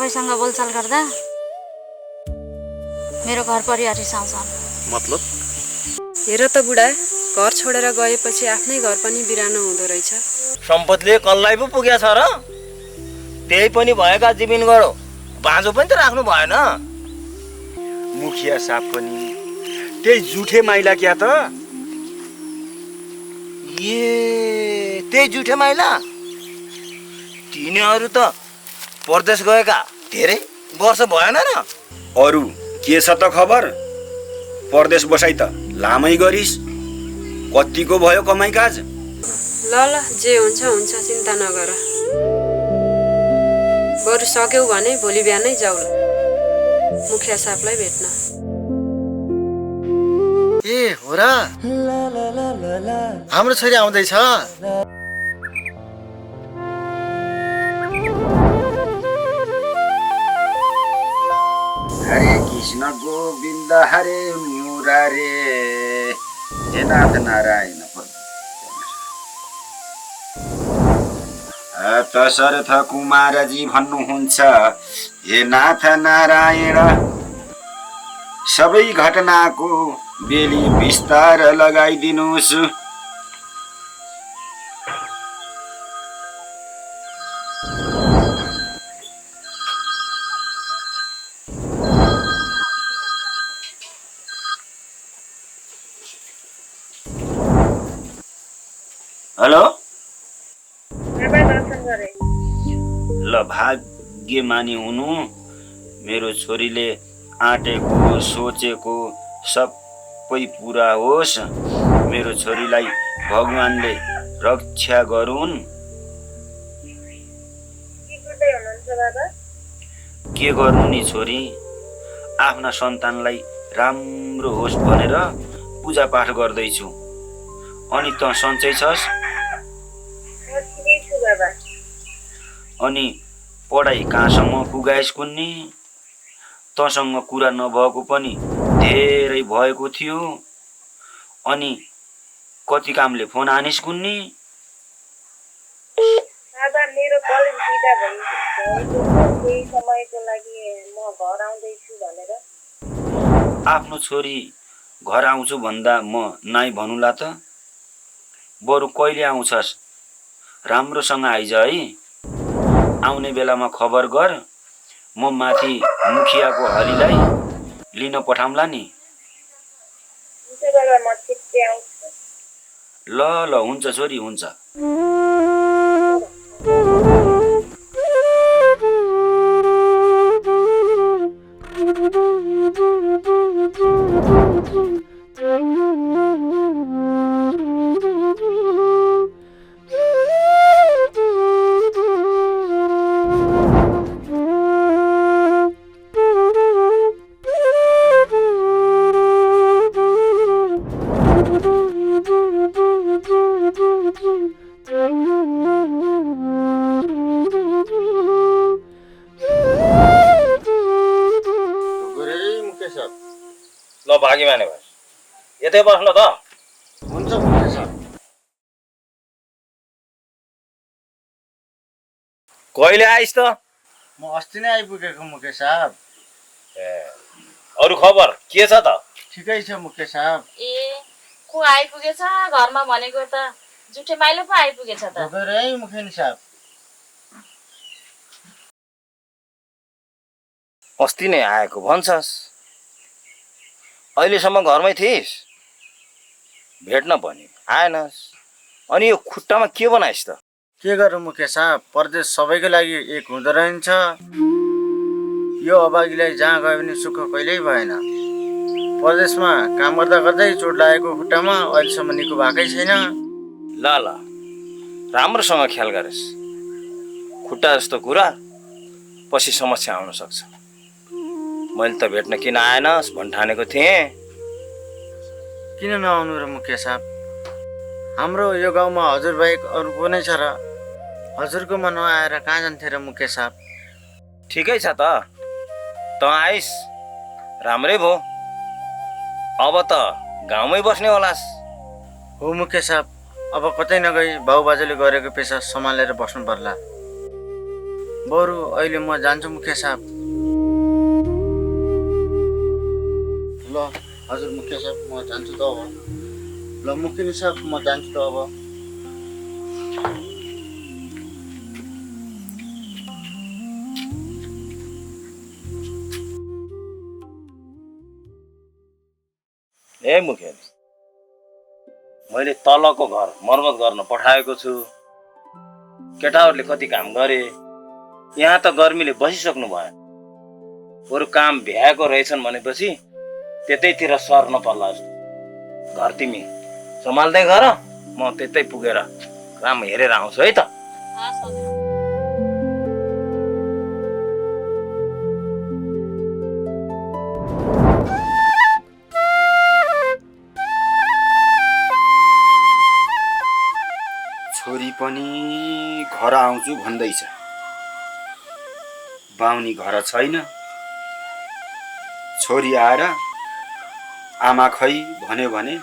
तपाईसँग बोलचाल गर्दा मेरो घर परिवार रिसाउँछन्। मतलब? हेर त बुढा, घर छोडेर गएपछि आफ्नै घर पनि बिरानो हुँदो रहेछ। सम्पत्तिले कसलाई पो पुगेछ र? त्यही पनि भएका जमिन गरो, बाँझो पनि त राख्नु भएन। मुखिया साहब पनि त्यही जुठे माइला क्या त? त्यही जुठे माइला? तिनीहरू त परदेश गएका धेरै वर्ष भएन र? अरू के छ त खबर? परदेश बसाइ त लामै गरिस्। कतिको भयो कमाइ काज? ल जे हुन्छ हुन्छ, चिन्ता नगर। बरु सक्यौ भने भोलि बिहानै जाऊ मुखिया साहबलाई भेट्न। ए हो र? हाम्रो छोरी आउँदैछ। हरे कृष्ण गोविन्द हरे मुरारे, हे नाथ नारायण। दशरथ कुमारजी भन्नुहुन्छ, हे नाथ नारायण, सबै घटनाको बेली विस्तार लगाइदिनुहोस्। हेलो, ल भाग्यमानी हुनु। मेरो छोरीले आँटेको सोचेको सबै पुरा होस्। मेरो छोरीलाई भगवानले रक्षा गरून्। के गर्नु नि छोरी, आफ्ना सन्तानलाई राम्रो होस् भनेर पूजापाठ गर्दैछु। अनि त सन्चै छस्? अनि पढाइ कहाँसम्म पुगाइस् कुन्नी? तँसँग कुरा नभएको पनि धेरै भएको थियो। अनि कति कामले फोन हानिस् कुन्नी? मेरो कलेज बिदा भइसक्यो, केही समयको लागि म घर आउँदैछु भनेर। आफ्नो छोरी घर आउँछु भन्दा म नाइ भनुला त? बरु कहिले आउँछस् राम्रोसँग आइज है। आउने बेलामा खबर गर, म माथि मुखियाको हलीलाई लिन पठाउँला नि। ल ल हुन्छ छोरी, हुन्छ। ल भागी माने भाइ, यतै बस्नु त। हुन्छ मुखिया साहब। कहिले आइस् त? म अस्ति नै आइपुगेको मुखिया साहब। अरू खबर के छ त? ठिकै छ मुखिया साहब। को आइपुगेछ घरमा भनेको त जुठे माइलो पो आइपुगेछ त। है मुखिया साहब, अस्ति नै आएको भन्छस्, अहिलेसम्म घरमै थिइस्? भेट्न पनि आएनस्। अनि यो खुट्टामा के बनाइस् त? के गरौँ मुखिया साहब, परदेश सबैको लागि एक हुँदो रहन्छ। यो अभागीलाई जहाँ गयो भने सुख कहिल्यै भएन। परदेशमा काम गर्दा गर्दै चोट लागेको खुट्टामा अहिलेसम्म निको भएकै छैन। ल ल, राम्रोसँग ख्याल गरेस्। खुट्टा जस्तो कुरा पछि समस्या आउन सक्छ। मैले त भेट्न किन आएनस् भन्ठानेको थिएँ। किन नआउनु र मुखिया साहब? हाम्रो यो गाउँमा हजुर बाहेक अरू को नै छ र? हजुरकोमा नआएर कहाँ जान्थे र मुखिया साहब? ठिकै छ त, तँ आइस् राम्रै भयो। अब त गाउँमै बस्ने होलास्। हो मुखिया साहब, अब कतै नगई बाउ बाजेले गरेको पेसा सम्हालेर बस्नु पर्ला। बरु अहिले म जान्छु मुखिया साहब। ल हजुर मुखिया साहब म जान्छु त अब। ल मुखिया साहब म जान्छु त अब। ए मुखिया, मैले तलको घर मर्मत गर्न पठाएको छु। केटाहरूले कति काम गरे, यहाँ त गर्मीले बसिसक्नु भयो। बरु काम भ्याएको रहेछन् भनेपछि त्यतैतिर सर्न पर्ला जस्तो। घर तिमी सम्हाल्दै गर, म त्यतै पुगेर काम हेरेर आउँछु है त। छोरी पनि घर आउँछु भन्दैछ। बाहुनी घर छैन। छोरी आएर आमा खै भन्यो भने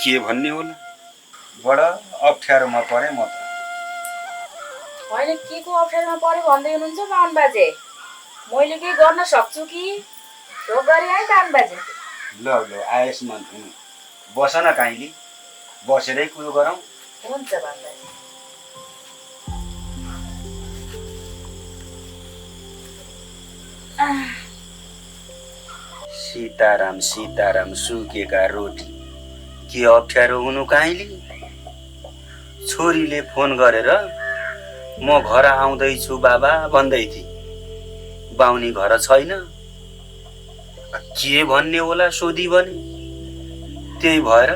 के भन्ने होला। बडा अप्ठ्यारोमा परे म त। होइन के को अप्ठ्यारोमा पऱ्यो भन्दै हुनुहुन्छ बाहुन बाजे? मैले केही गर्न सक्छु कि? ढोक गरे है बाहुन बाजे। ल ल आएसमा धुनु। बस न काइली, बसेरै कुरो गरौँ। हुन्छ बाहुन बाजे। सीताराम सीताराम सुकेका रोटी, के अप्ठ्यारो हुनु काइली? छोरीले फोन गरेर म घर आउँदैछु बाबा भन्दै थिए। बाहुनी घर छैन। के भन्ने होला सोधी भने। त्यही भएर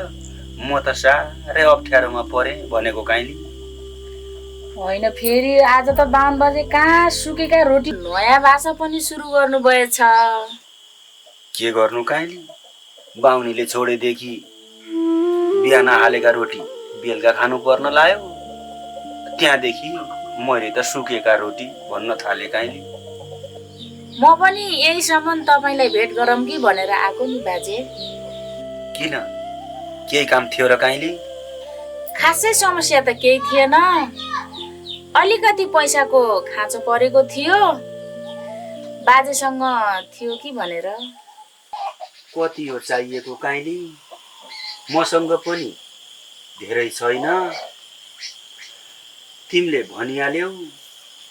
म त साह्रै अप्ठ्यारोमा परे भनेको काइली। होइन फेरि आज त बाहुन बाजे कहाँ सुकेका रोटी नयाँ भाषा पनि सुरु गर्नुभएछ। के गर्नु काइली? बाहुनीले छोडेदेखि बिहान हालेका रोटी बेलुका खानु पर्न लायो। त्यहाँदेखि मैले त सुकेका रोटी भन्न थाले काइली। म पनि यहीसम्म तपाईँलाई भेट गरौँ कि भनेर आएको नि बाजे। किन? केही काम थियो र काइली? खासै समस्या त केही थिएन। अलिकति पैसाको खाँचो परेको थियो। बाजेसँग थियो कि भनेर। कति हो चाहिएको काइली? मसँग पनि धेरै छैन। तिमीले भनिहाल्यौ,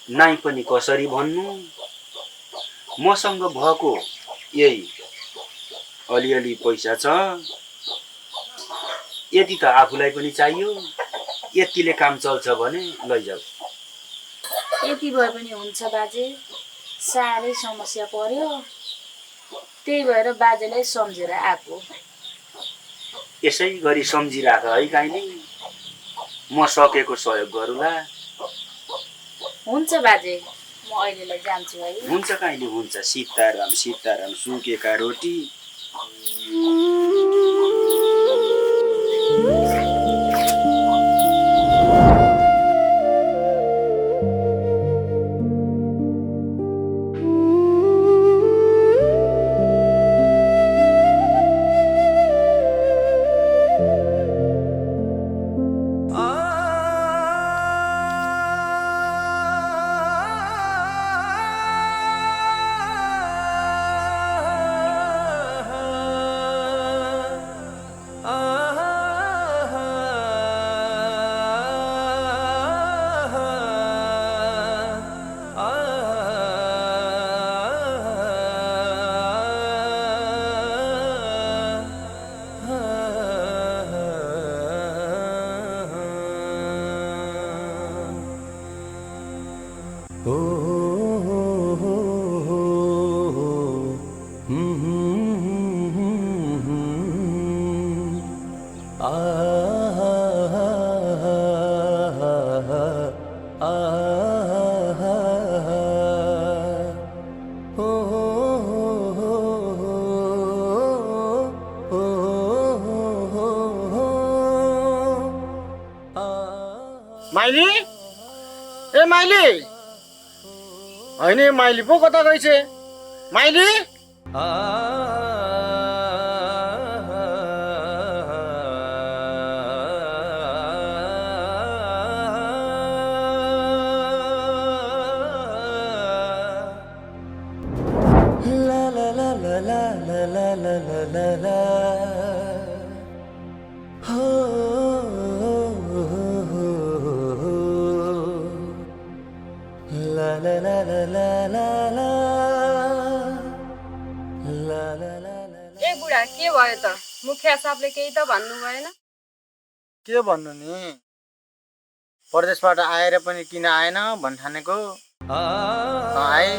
नाइ पनि कसरी भन्नु। मसँग भएको यही अलिअलि पैसा छ। यति त आफूलाई पनि चाहियो। यतिले काम चल्छ भने लैजाऊ। यति भए पनि हुन्छ बाजे। साह्रै समस्या पर्यो, त्यही भएर बाजेलाई सम्झेर आएको। यसै गरी सम्झिराख है काइली। म सकेको सहयोग गरौँला। हुन्छ बाजे, म अहिलेलाई जान्छु है। हुन्छ काइली हुन्छ। सीताराम सीताराम सुकेका रोटी। माइली, ए माइली, होइन माइली पो कता गइछे? माइली मुखिया साहबले केही त भन्नु भएन? के भन्नु नि, परदेशबाट आएर पनि किन आएन भन्ठानेको आए,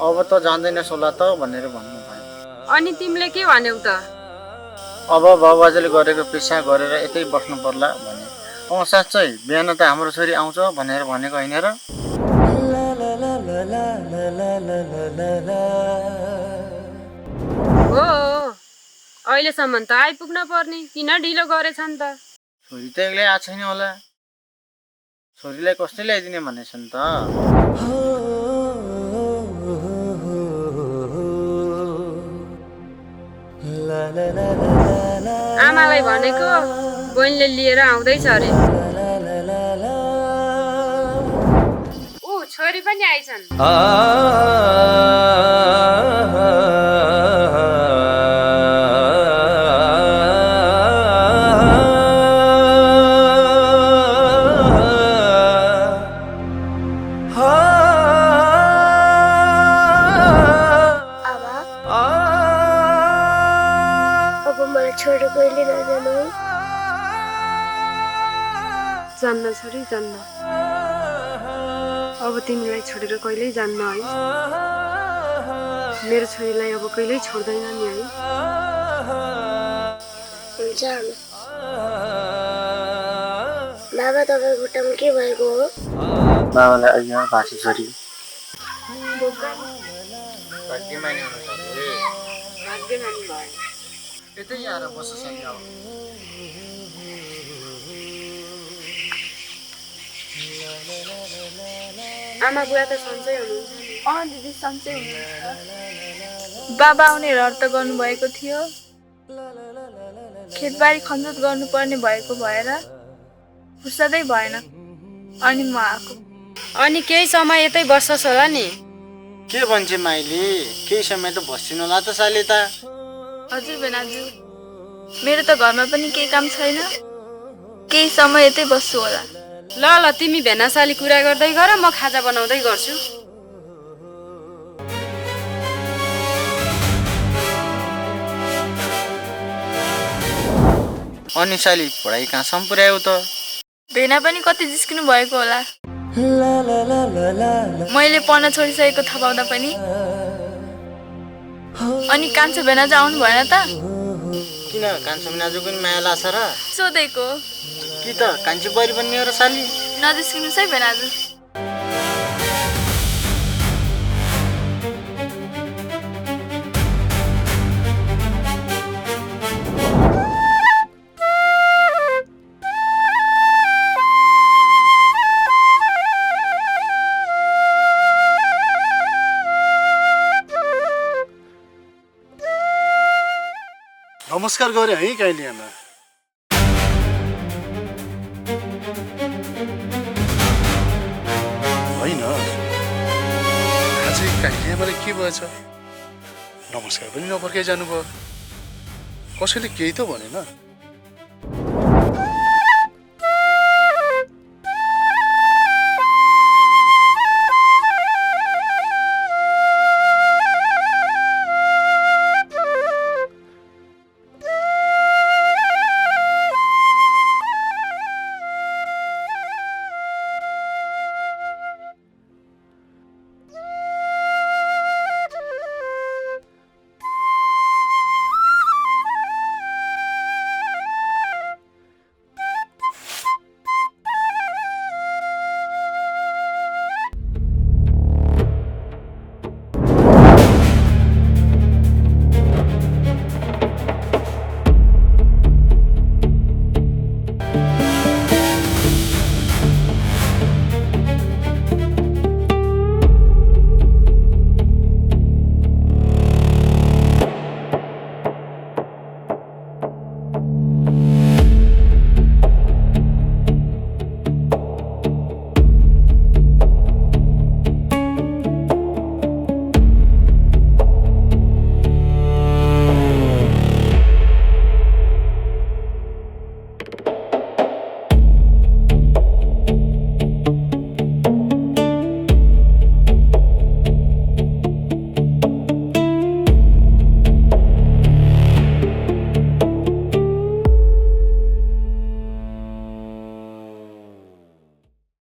अब त जान्दैनस् होला त भनेर भन्नु भयो। अनि तिमीले के भन्यौ त? अब बाबाजुले गरेको पेसा गरेर यतै बस्नु पर्ला भने। साँच्चै बिहान त हाम्रो छोरी आउँछ भनेर भनेको होइन र? हो अहिलेसम्म त आइपुग्न पर्ने, किन ढिलो गरेछन् त? छोरी त एक्लै आएको छैन होला, छोरीलाई कसले ल्याइदिने भनेछन् त? आमालाई भनेको बहिनीले लिएर आउँदैछ अरे। ऊ छोरी पनि आइछन्। जान्न छोरी जान्न, अब तिमीलाई छोडेर कहिल्यै जान्न है। मेरो छोरीलाई अब कहिल्यै छोड्दैन नि है। हुन्छ बाबा, तपाईँ खुट्टामा के भएको हो? बाबालाई अहिले भाषी छोरी यतै आएर बस्छ सही। आमा बुवा त सन्चै हुनुहुन्छ? दिदी सन्चै हुनुहुन्छ। बाबा आउने रहर त गर्नुभएको थियो, खेतबारी खनजोत गर्नुपर्ने भएको भएर फुर्सदै भएन, अनि म आएको। अनि केही समय यतै बस्छस् होला नि? के भन्छ माइली, केही समय त बस्दिनु होला त साले त? हजुर बेनाजु, मेरो त घरमा पनि केही काम छैन, केही समय यतै बस्छु होला। ल ल तिमी भेनासाली कुरा गर्दै गर, म खाजा बनाउँदै गर्छु। अनि साली पढाइ कहाँसम्म पुर्यायो त? भेना पनि कति जिस्किनु भएको होला, मैले पढ्न छोडिसकेको थाहा पाउँदा पनि। अनि कान्छो भेनाजु आउनु भएन त? किन कान्छो भेनाजुको नि माया लाग्छ र? सोधेको। कि त कान्छी बरी बन्ने हो र साली? नजिस्किनुहोस् है भेनाजु। नमस्कार गरे है कहिले आमा? होइन आज कहिले मलाई के भएछ? नमस्कार पनि नफर्काइ जानुभयो, कसैले केही त भनेन?